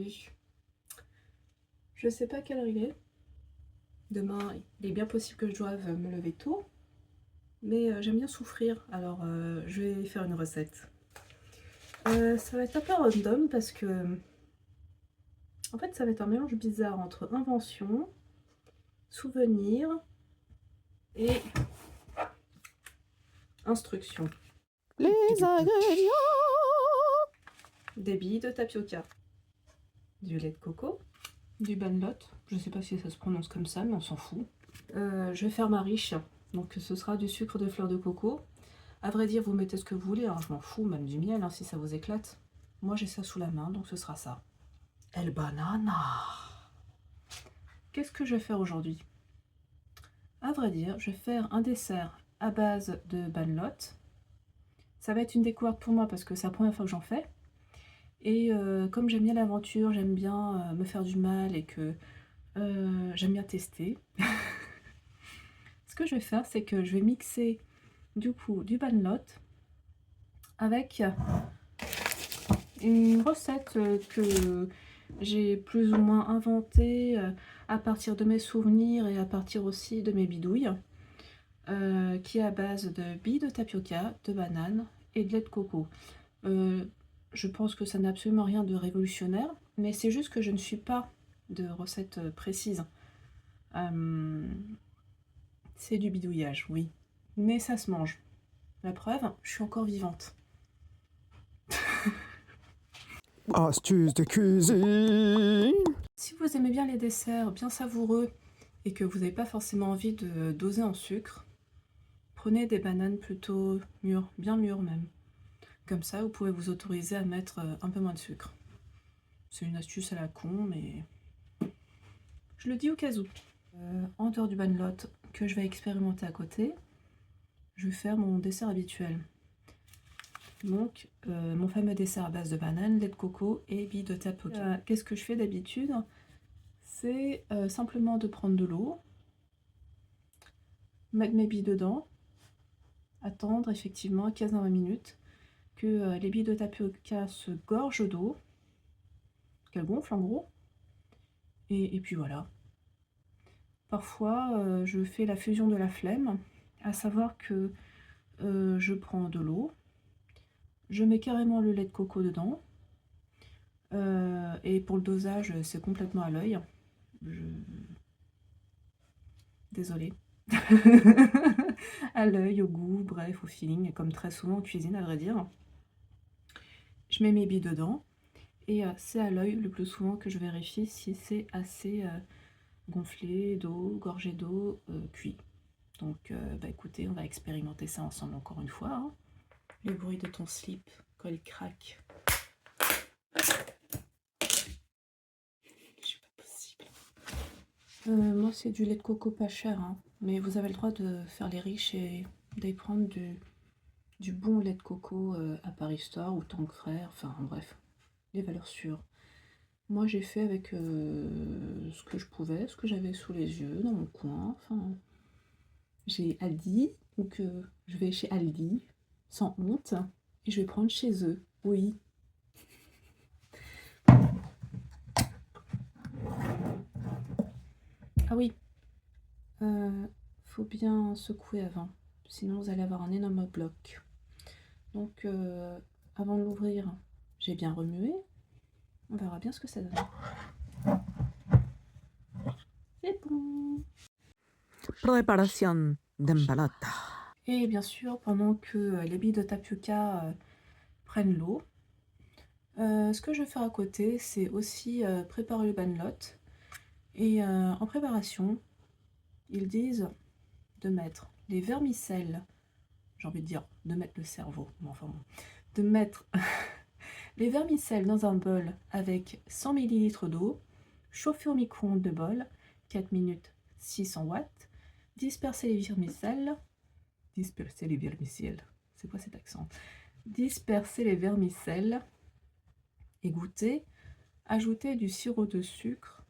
Salut. Je sais pas quelle heure il est. Demain, il est bien possible que je doive me lever tôt. Mais j'aime bien souffrir, alors je vais faire une recette. Ça va être un peu random parce que... En fait, ça va être un mélange bizarre entre invention, souvenir et instruction. Les ingrédients. Des billes de tapioca, du lait de coco, du banlot, je sais pas si ça se prononce comme ça, mais on s'en fout. Je vais faire ma riche, donc ce sera du sucre de fleur de coco. À vrai dire, vous mettez ce que vous voulez, hein, je m'en fous, même du miel, hein, si ça vous éclate. Moi, j'ai ça sous la main, donc ce sera ça. El banana. Qu'est-ce que je vais faire aujourd'hui? À vrai dire, je vais faire un dessert à base de banlot. Ça va être une découverte pour moi parce que c'est la première fois que j'en fais. Et comme j'aime bien l'aventure, j'aime bien me faire du mal et que j'aime bien tester. Ce que je vais faire, c'est que je vais mixer du coup du banlot avec une recette que j'ai plus ou moins inventée à partir de mes souvenirs et à partir aussi de mes bidouilles, qui est à base de billes de tapioca, de bananes et de lait de coco. Je pense que ça n'a absolument rien de révolutionnaire, mais c'est juste que je ne suis pas de recette précise. C'est du bidouillage, oui, mais ça se mange. La preuve, je suis encore vivante. Astuces de cuisine. Si vous aimez bien les desserts bien savoureux et que vous n'avez pas forcément envie de doser en sucre, prenez des bananes plutôt mûres, bien mûres même. Comme ça, vous pouvez vous autoriser à mettre un peu moins de sucre. C'est une astuce à la con, mais je le dis au cas où. En dehors du banlot que je vais expérimenter à côté, je vais faire mon dessert habituel. Donc, mon fameux dessert à base de bananes, lait de coco et billes de tapioca. Qu'est-ce que je fais d'habitude? C'est simplement de prendre de l'eau, mettre mes billes dedans, attendre effectivement 15-20 minutes que les billes de tapioca se gorgent d'eau, qu'elles gonflent en gros, et puis voilà. Parfois, je fais la fusion de la flemme, à savoir que je prends de l'eau, je mets carrément le lait de coco dedans, et pour le dosage, c'est complètement à l'œil. Désolée. À l'œil, au goût, bref, au feeling, comme très souvent en cuisine, à vrai dire. Je mets mes billes dedans, et c'est à l'œil le plus souvent que je vérifie si c'est assez gonflé d'eau, gorgé d'eau, cuit. Donc, bah écoutez, on va expérimenter ça ensemble encore une fois. Hein. Le bruit de ton slip quand il craque. C'est pas possible. Moi, c'est du lait de coco pas cher, hein. Mais vous avez le droit de faire les riches et d'aller prendre du bon lait de coco à Paris Store ou Tank Frère, enfin bref, les valeurs sûres. Moi, j'ai fait avec ce que je pouvais, ce que j'avais sous les yeux, dans mon coin, enfin... J'ai Aldi, donc je vais chez Aldi, sans honte, et je vais prendre chez eux, oui. Ah oui, faut bien secouer avant, sinon vous allez avoir un énorme bloc. Donc avant de l'ouvrir, j'ai bien remué, on verra bien ce que ça donne. C'est bon. Préparation d'embalada. Et bien sûr, pendant que les billes de tapioca prennent l'eau, ce que je vais faire à côté, c'est aussi préparer le banlot. Et en préparation, ils disent de mettre les vermicelles, j'ai envie de dire de mettre le cerveau, mais enfin bon, de mettre les vermicelles dans un bol avec 100 ml d'eau, chauffer au micro-ondes de bol, 4 minutes 600 watts, disperser les vermicelles, c'est quoi cet accent? Disperser les vermicelles, égoutter, ajouter du sirop de sucre.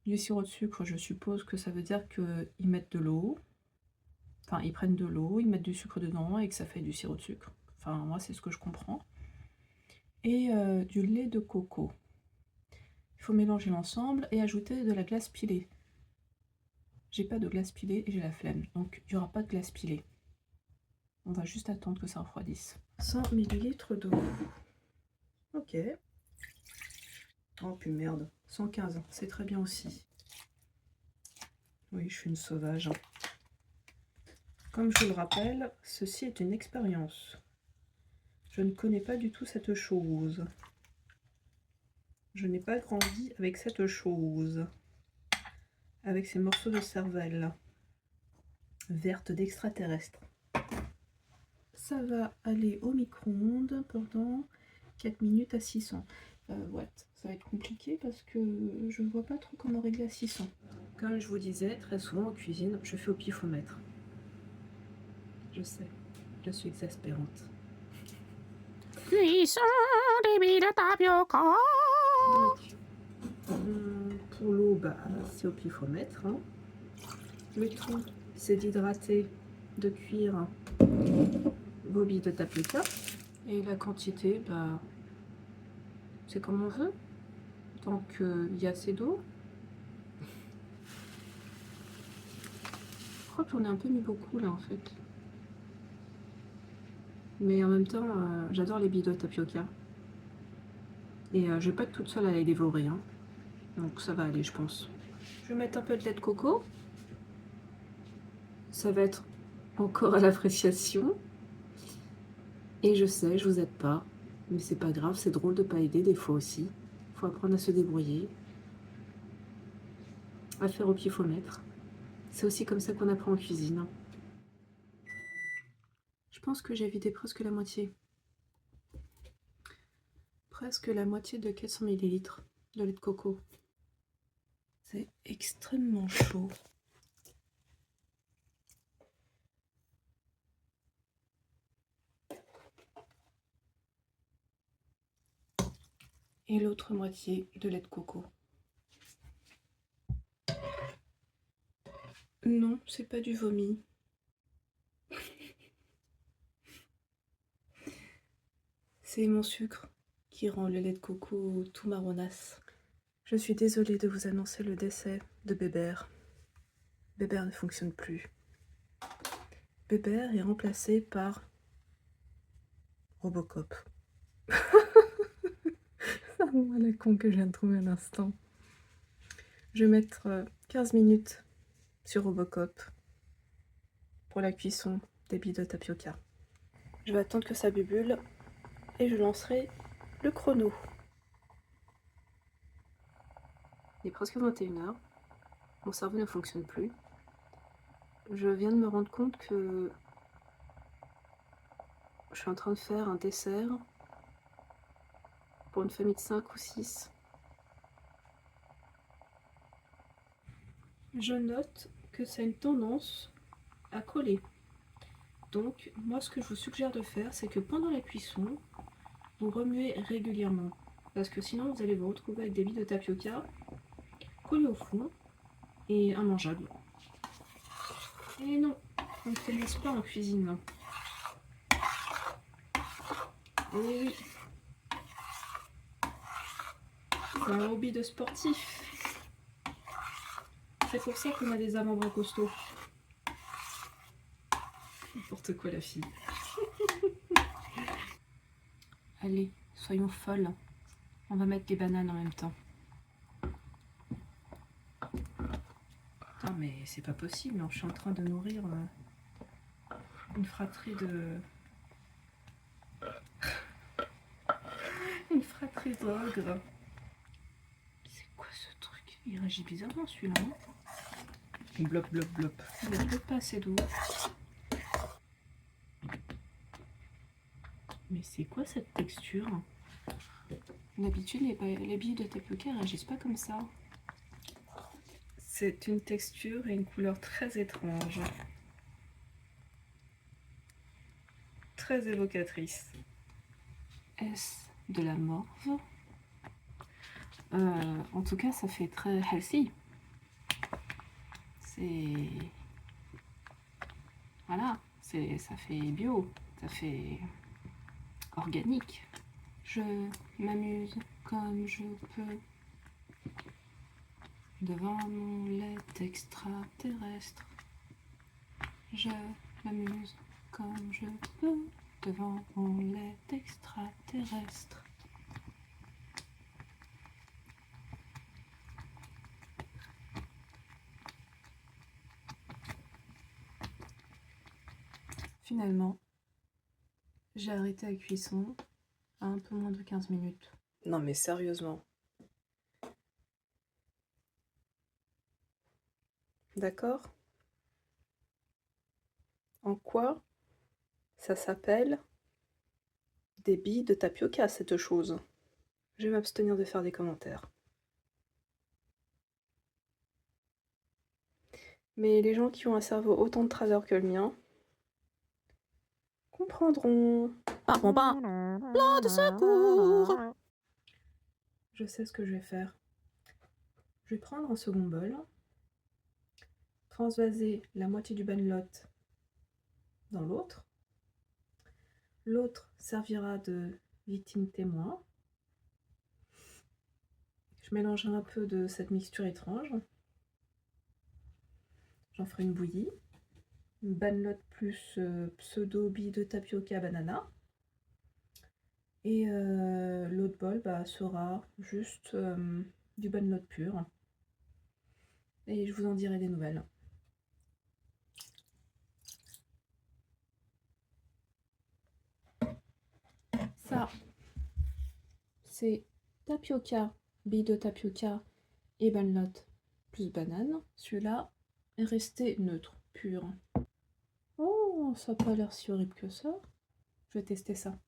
Du sirop de sucre, je suppose que ça veut dire qu'ils mettent de l'eau. Enfin, ils prennent de l'eau, ils mettent du sucre dedans et que ça fait du sirop de sucre. Enfin, moi, c'est ce que je comprends. et du lait de coco. Il faut mélanger l'ensemble et ajouter de la glace pilée. J'ai pas de glace pilée et j'ai la flemme, donc il n'y aura pas de glace pilée. On va juste attendre que ça refroidisse. 100 ml d'eau. Ok. Oh puis merde, 115, c'est très bien aussi. Oui, je suis une sauvage. Comme je vous le rappelle, ceci est une expérience. Je ne connais pas du tout cette chose. Je n'ai pas grandi avec cette chose. Avec ces morceaux de cervelle verte d'extraterrestre. Ça va aller au micro-ondes pendant 4 minutes à 600. Ouais, ça va être compliqué parce que je vois pas trop comment régler à 600. Comme je vous disais, très souvent en cuisine, je fais au pifomètre. Je sais, je suis exaspérante. Cuisson des billes de tapioca. Donc, pour l'eau, bah, c'est au pifomètre. Hein. Le tout, c'est d'hydrater, de cuire vos billes de tapioca. Et la quantité, bah, c'est comme on veut. Tant qu'il y a assez d'eau. Je crois que j'en ai un peu mis beaucoup là en fait. Mais en même temps, j'adore les billes de tapioca. Et je vais pas être toute seule à les dévorer. Hein. Donc ça va aller, je pense. Je vais mettre un peu de lait de coco. Ça va être encore à l'appréciation. Et je sais, je vous aide pas. Mais c'est pas grave, c'est drôle de pas aider des fois aussi. Faut apprendre à se débrouiller. À faire au pifomètre. C'est aussi comme ça qu'on apprend en cuisine. Je pense que j'ai vidé presque la moitié. Presque la moitié de 400 ml de lait de coco. C'est extrêmement chaud. Et l'autre moitié de lait de coco. Non, c'est pas du vomi. C'est mon sucre qui rend le lait de coco tout marronasse. Je suis désolée de vous annoncer le décès de Bébert. Bébert ne fonctionne plus. Bébert est remplacé par Robocop. C'est un mot à la con que je viens de trouver à l'instant. Je vais mettre 15 minutes sur Robocop pour la cuisson des billes de tapioca. Je vais attendre que ça bubule et je lancerai le chrono. Il est presque 21h. Mon cerveau ne fonctionne plus. Je viens de me rendre compte que je suis en train de faire un dessert pour une famille de 5 ou 6. Je note que ça a une tendance à coller. Donc, moi, ce que je vous suggère de faire, c'est que pendant la cuisson, vous remuez régulièrement. Parce que sinon, vous allez vous retrouver avec des billes de tapioca collées au fond et immangeables. Et non, on ne fait pas en cuisine. Et oui, c'est un hobby de sportif. C'est pour ça qu'on a des avant-bras costauds. N'importe quoi la fille. Allez, soyons folles. On va mettre des bananes en même temps. Putain, mais c'est pas possible, hein. Je suis en train de nourrir une fratrie de... une fratrie d'ogres. C'est quoi ce truc? Il réagit bizarrement celui-là. Hein, blop, blop, blop. Il n'y a peut-être pas assez d'eau. Mais c'est quoi cette texture? D'habitude, les billes de tapioca réagissent pas comme ça. C'est une texture et une couleur très étrange. Très évocatrice. Est-ce de la morve? En tout cas, ça fait très healthy. C'est... Voilà, ça fait bio, ça fait organique. Je m'amuse comme je peux devant mon lait extraterrestre. Je m'amuse comme je peux devant mon lait extraterrestre. Finalement, j'ai arrêté la cuisson à un peu moins de 15 minutes. Non mais sérieusement. D'accord? En quoi ça s'appelle des billes de tapioca, cette chose? Je vais m'abstenir de faire des commentaires. Mais les gens qui ont un cerveau autant de travers que le mien comprendront. Plan de secours. Je sais ce que je vais faire. Je vais prendre un second bol, transvaser la moitié du banelot dans l'autre. L'autre servira de victime témoin. Je mélangerai un peu de cette mixture étrange. J'en ferai une bouillie. Une banelot plus pseudo bille de tapioca banana. Et l'autre bol sera juste du banelot pur. Et je vous en dirai des nouvelles. Ça, c'est tapioca, bille de tapioca et banelot plus banane. Celui-là est resté neutre, pur. Oh, ça n'a pas l'air si horrible que ça. Je vais tester ça.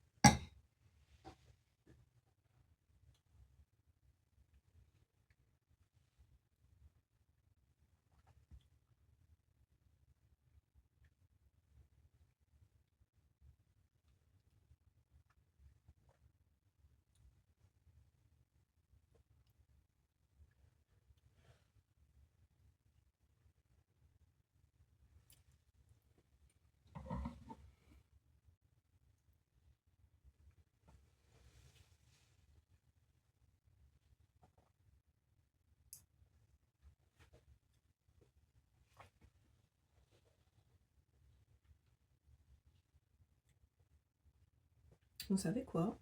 Vous savez quoi?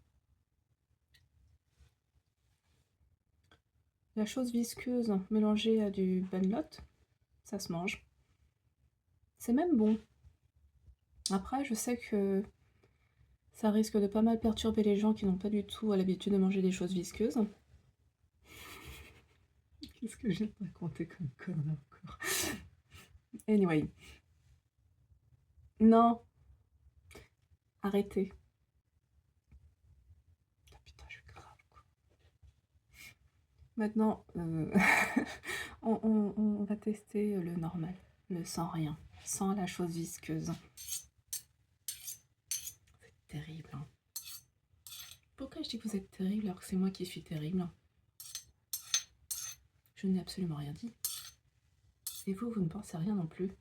La chose visqueuse mélangée à du banelot, ça se mange. C'est même bon. Après, je sais que ça risque de pas mal perturber les gens qui n'ont pas du tout l'habitude de manger des choses visqueuses. Qu'est-ce que j'ai raconté comme connerie encore? Anyway. Non. Arrêtez. Oh, putain, je suis grave, quoi. Maintenant, on va tester le normal. Le sans rien. Sans la chose visqueuse. C'est terrible, hein. Pourquoi je dis que vous êtes terrible alors que c'est moi qui suis terrible? Je n'ai absolument rien dit. Et vous, vous ne pensez rien non plus.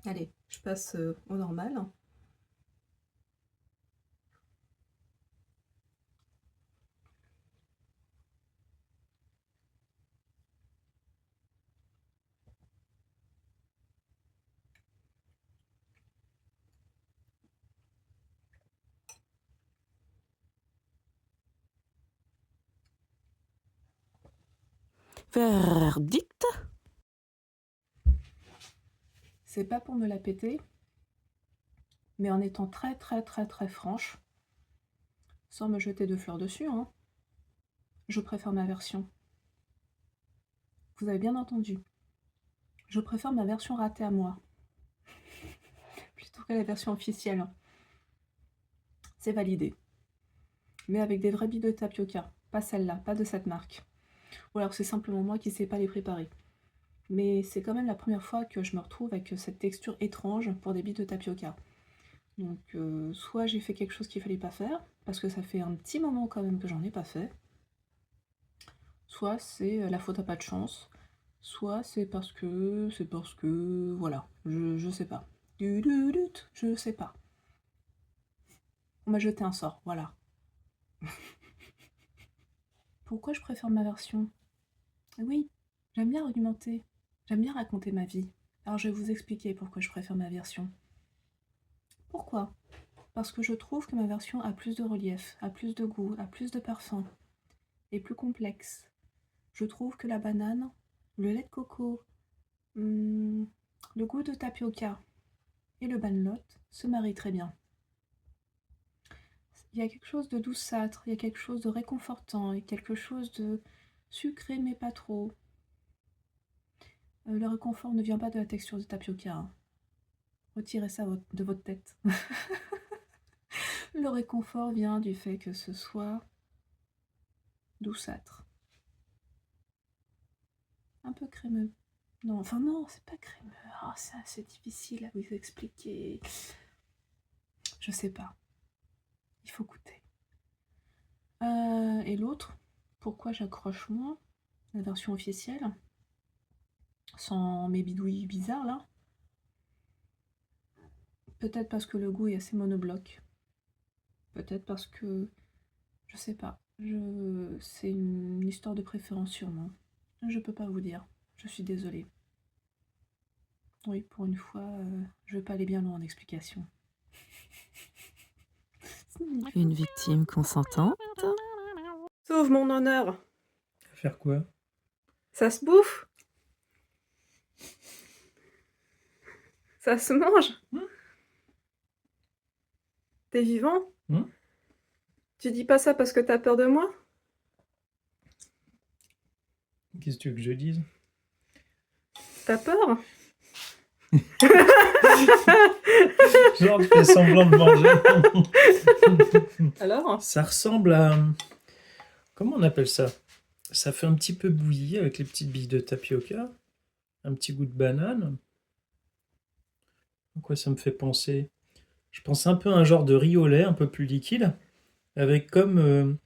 Allez, je passe au normal. Verdict. C'est pas pour me la péter, mais en étant très franche, sans me jeter de fleurs dessus, hein, je préfère ma version. Vous avez bien entendu. Je préfère ma version ratée à moi, plutôt que la version officielle. C'est validé. Mais avec des vraies billes de tapioca, pas celle-là, pas de cette marque. Ou alors c'est simplement moi qui ne sais pas les préparer. Mais c'est quand même la première fois que je me retrouve avec cette texture étrange pour des billes de tapioca. Donc soit j'ai fait quelque chose qu'il fallait pas faire, parce que ça fait un petit moment quand même que j'en ai pas fait, soit c'est la faute à pas de chance, soit c'est parce que, voilà, je sais pas. Je sais pas. On m'a jeté un sort, voilà. Pourquoi je préfère ma version? Oui, j'aime bien argumenter, j'aime bien raconter ma vie. Alors je vais vous expliquer pourquoi je préfère ma version. Pourquoi? Parce que je trouve que ma version a plus de relief, a plus de goût, a plus de parfum, est plus complexe. Je trouve que la banane, le lait de coco, le goût de tapioca et le banlot se marient très bien. Il y a quelque chose de douceâtre, il y a quelque chose de réconfortant, il y a quelque chose de sucré mais pas trop. Le réconfort ne vient pas de la texture de tapioca, hein. Retirez ça de votre tête. Le réconfort vient du fait que ce soit douceâtre. Un peu crémeux. Non, enfin non, c'est pas crémeux. Ah, ça, c'est difficile à vous expliquer. Je sais pas. Il faut goûter. Et l'autre, pourquoi j'accroche moins? La version officielle, sans mes bidouilles bizarres là. Peut-être parce que le goût est assez monobloc. Peut-être parce que... Je sais pas. C'est une histoire de préférence sûrement. Je peux pas vous dire. Je suis désolée. Oui, pour une fois, je vais pas aller bien loin en explication. Une victime consentante. Sauve mon honneur. Faire quoi? Ça se bouffe. Ça se mange. T'es vivant? Tu dis pas ça parce que t'as peur de moi? Qu'est-ce que tu veux que je dise? T'as peur? Genre, tu fais semblant de manger. Alors? Ça ressemble à... Comment on appelle ça? Ça fait un petit peu bouilli avec les petites billes de tapioca. Un petit goût de banane. À quoi ça me fait penser? Je pense un peu à un genre de riz au lait, un peu plus liquide, avec comme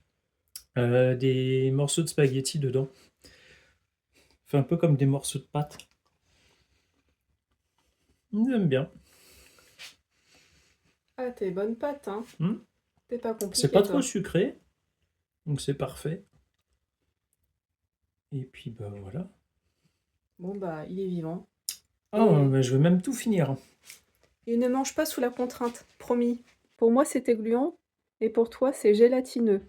des morceaux de spaghetti dedans. Fait un peu comme des morceaux de pâte. J'aime bien. Ah, t'es bonne pâte, hein. T'es pas compliqué. C'est pas toi. trop sucré, donc c'est parfait. Et puis bah voilà. Bon bah, il est vivant. Oh, bah, je vais même tout finir. Il ne mange pas sous la contrainte, promis. Pour moi, c'est gluant, et pour toi, c'est gélatineux.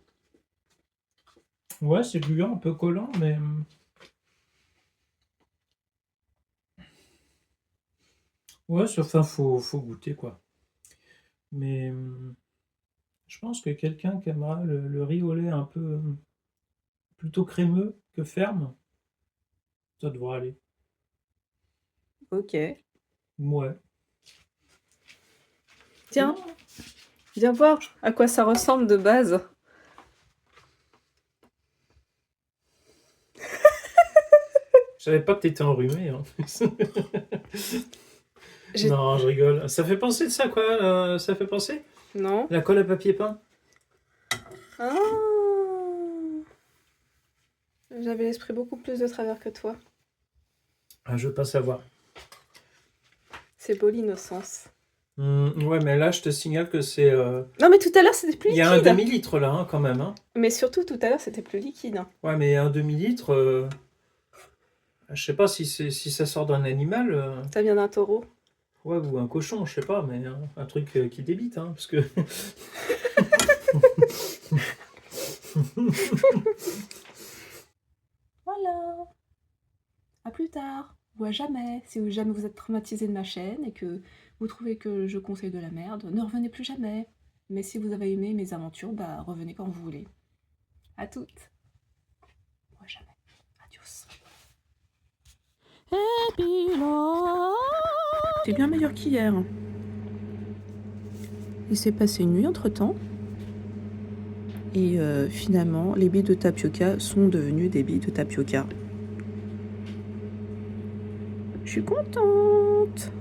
Ouais, c'est gluant, un peu collant, mais... Ouais, enfin, faut goûter, quoi. Mais je pense que quelqu'un qui aimera le riz au lait un peu plutôt crémeux que ferme, ça devrait aller. Ok. Ouais. Tiens, viens voir à quoi ça ressemble de base. Je savais pas que t'étais enrhumé. Hein. Non, je rigole. Ça fait penser de ça, quoi? Ça fait penser? Non. La colle à papier peint? Ah. J'avais l'esprit beaucoup plus de travers que toi. Ah, je veux pas savoir. C'est beau l'innocence. Ouais, mais là, je te signale que c'est... Non, mais tout à l'heure, c'était plus Il liquide. y a un demi-litre, là, hein, quand même. Hein. Mais surtout, tout à l'heure, c'était plus liquide. Ouais, mais un demi-litre... Je sais pas si ça sort d'un animal. Ça vient d'un taureau. Ouais, ou un cochon, je sais pas, mais un truc qui débite, hein, parce que... Voilà. À plus tard. Ou à jamais. Si jamais vous êtes traumatisé de ma chaîne et que vous trouvez que je conseille de la merde, ne revenez plus jamais. Mais si vous avez aimé mes aventures, bah revenez quand vous voulez. À toutes. Ou à jamais. Adios. C'est bien meilleur qu'hier. Il s'est passé une nuit entre-temps. Et finalement, les billes de tapioca sont devenues des billes de tapioca. Je suis contente.